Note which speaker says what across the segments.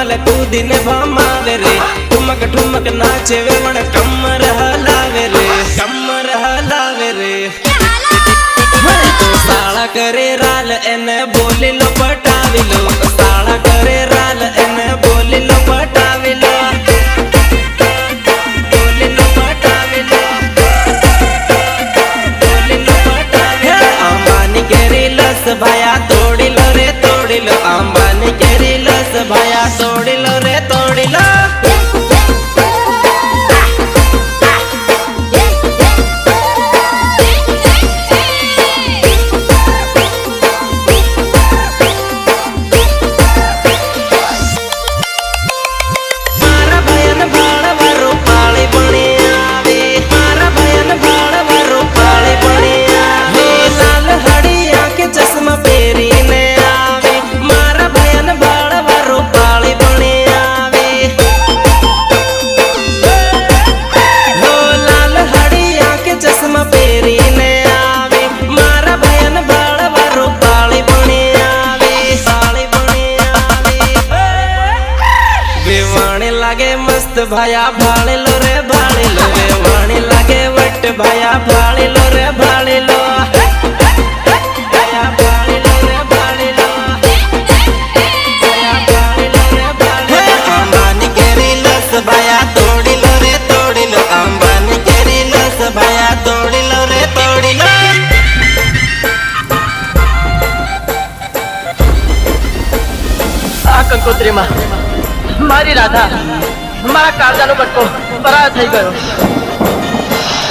Speaker 1: कमल कूदिन भमावे रे ठुमक ठुमक नाचे वे वण कमर हलावे रे कमर हलावे रे तो साला करे राल एने बोली लो पटावी लो साला करे राल एने बोली लो पटावी लो बोली लो पटावी लो बोली लो पटावी लो अंबानी केरी लस भाया तोड़ी लो रे तोड़ी लो अंबानी केरी लस भाया तोड़ी लो रे तोड़ी लो लागे मस्त भाया भाले लो रे भाले लो वे वाणी लागे वट भाया भाले लो रे भाले लो भाया भाले लो रे भाले लो भाया भाले लो रे भाले लो अंबानी केरी लस भाया तोड़ी लो रे तोड़ी लो अंबानी केरी लस भाया तोड़ी लो रे तोड़ी लो
Speaker 2: आ कंकोत्री मां मारी राधा मारा काळजाનો બટકો પરાય થઈ ગયો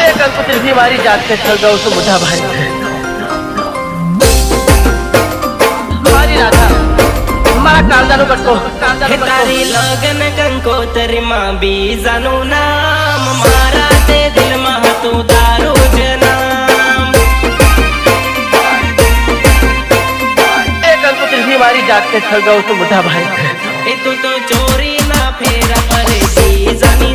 Speaker 2: એ કંકોત્રી થી મારી જાત કે થલ ગયો છું મોટા ભાઈ મારી રાધા મારા કાળજાનો બટકો
Speaker 1: તારી લગન કંકોત્રી માં બીજાનું નામ મારા તે દિલમાં હતું તારું જ નામ
Speaker 2: એ કંકોત્રી થી મારી જાત કે થલ ગયો છું મોટા ભાઈ
Speaker 1: એ તું તો ચોરી ના ફેરા પરે બીજાની